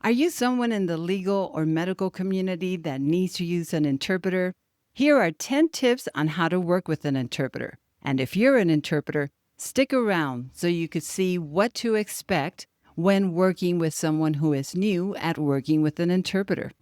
Are you someone in the legal or medical community that needs to use an interpreter? Here are 10 tips on how to work with an interpreter. And if you're an interpreter, stick around so you could see what to expect when working with someone who is new at working with an interpreter.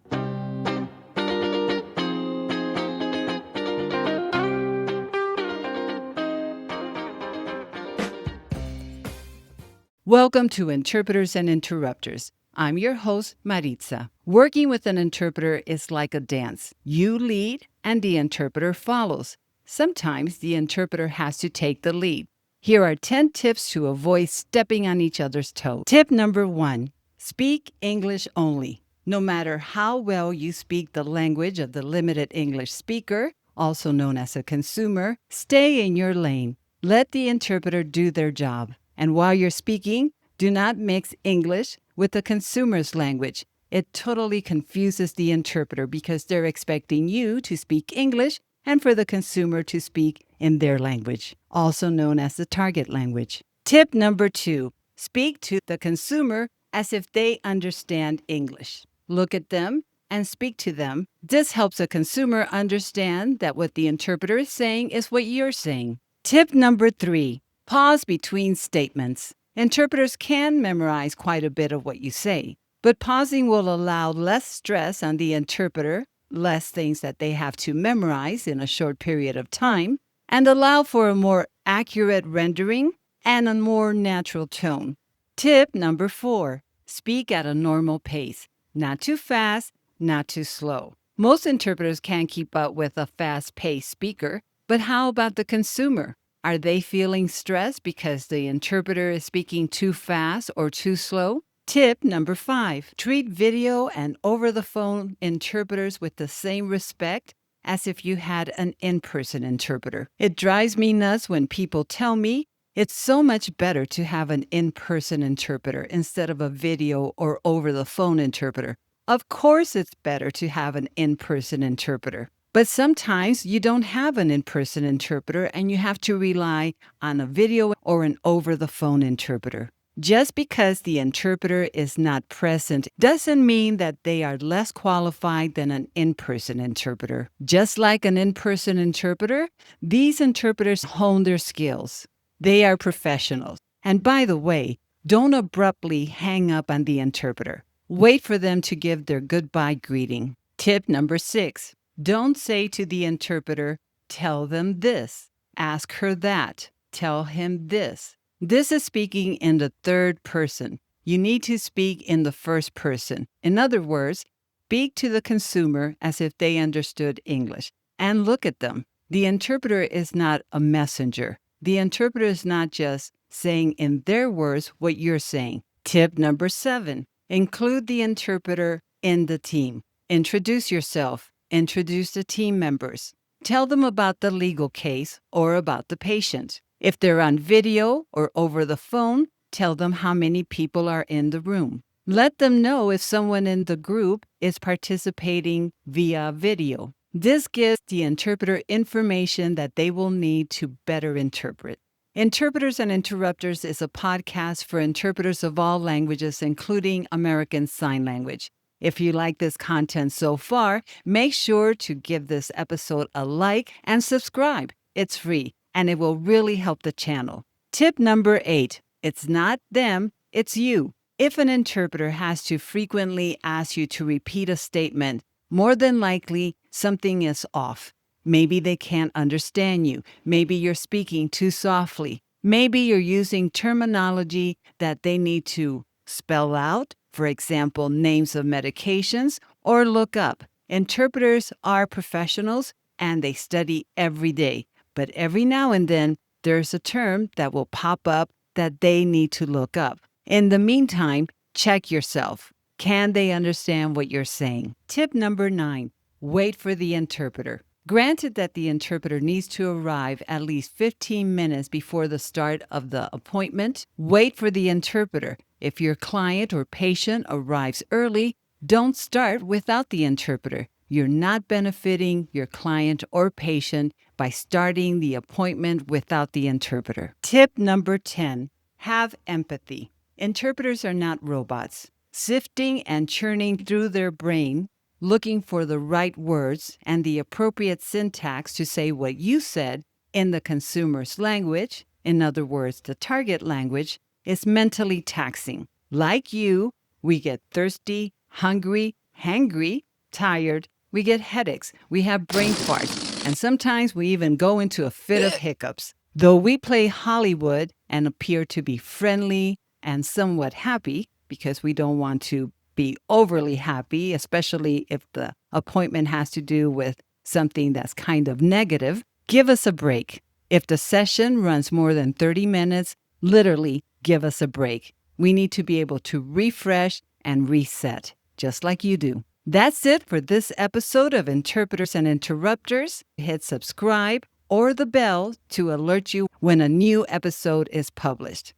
Welcome to Interpreters and Interrupters. I'm your host, Maritza. Working with an interpreter is like a dance. You lead and the interpreter follows. Sometimes the interpreter has to take the lead. Here are 10 tips to avoid stepping on each other's toes. Tip number 1, speak English only. No matter how well you speak the language of the limited English speaker, also known as a consumer, stay in your lane. Let the interpreter do their job. And while you're speaking, do not mix English with the consumer's language. It totally confuses the interpreter because they're expecting you to speak English and for the consumer to speak in their language, also known as the target language. Tip number 2, speak to the consumer as if they understand English. Look at them and speak to them. This helps a consumer understand that what the interpreter is saying is what you're saying. Tip number 3, pause between statements. Interpreters can memorize quite a bit of what you say, but pausing will allow less stress on the interpreter, less things that they have to memorize in a short period of time, and allow for a more accurate rendering and a more natural tone. Tip number 4, speak at a normal pace. Not too fast, not too slow. Most interpreters can't keep up with a fast-paced speaker, but how about the consumer? Are they feeling stressed because the interpreter is speaking too fast or too slow? Tip number 5, treat video and over-the-phone interpreters with the same respect as if you had an in-person interpreter. It drives me nuts when people tell me it's so much better to have an in-person interpreter instead of a video or over-the-phone interpreter. Of course, it's better to have an in-person interpreter. But sometimes you don't have an in-person interpreter and you have to rely on a video or an over-the-phone interpreter. Just because the interpreter is not present doesn't mean that they are less qualified than an in-person interpreter. Just like an in-person interpreter, these interpreters hone their skills. They are professionals. And by the way, don't abruptly hang up on the interpreter. Wait for them to give their goodbye greeting. Tip number 6. Don't say to the interpreter, tell them this, ask her that, tell him this. This is speaking in the third person. You need to speak in the first person. In other words, speak to the consumer as if they understood English. And look at them. The interpreter is not a messenger. The interpreter is not just saying in their words what you're saying. Tip number 7, include the interpreter in the team. Introduce yourself. Introduce the team members. Tell them about the legal case or about the patient. If they're on video or over the phone, tell them how many people are in the room. Let them know if someone in the group is participating via video. This gives the interpreter information that they will need to better interpret. Interpreters and Interrupters is a podcast for interpreters of all languages, including American Sign Language. If you like this content so far, make sure to give this episode a like and subscribe. It's free, and it will really help the channel. Tip number 8, it's not them, it's you. If an interpreter has to frequently ask you to repeat a statement, more than likely something is off. Maybe they can't understand you. Maybe you're speaking too softly. Maybe you're using terminology that they need to spell out, for example, names of medications, or look up. Interpreters are professionals and they study every day, but every now and then there's a term that will pop up that they need to look up. In the meantime, check yourself. Can they understand what you're saying? Tip number 9, wait for the interpreter. Granted that the interpreter needs to arrive at least 15 minutes before the start of the appointment, wait for the interpreter. If your client or patient arrives early, don't start without the interpreter. You're not benefiting your client or patient by starting the appointment without the interpreter. Tip number 10, have empathy. Interpreters are not robots. sifting and churning through their brain, looking for the right words and the appropriate syntax to say what you said in the consumer's language, in other words, the target language, is mentally taxing. Like you, we get thirsty, hungry, hangry, tired, we get headaches, we have brain farts, and sometimes we even go into a fit of hiccups. Though we play Hollywood and appear to be friendly and somewhat happy, because we don't want to be overly happy, especially if the appointment has to do with something that's kind of negative, give us a break. If the session runs more than 30 minutes, literally give us a break. We need to be able to refresh and reset, just like you do. That's it for this episode of Interpreters and Interrupters. Hit subscribe or the bell to alert you when a new episode is published.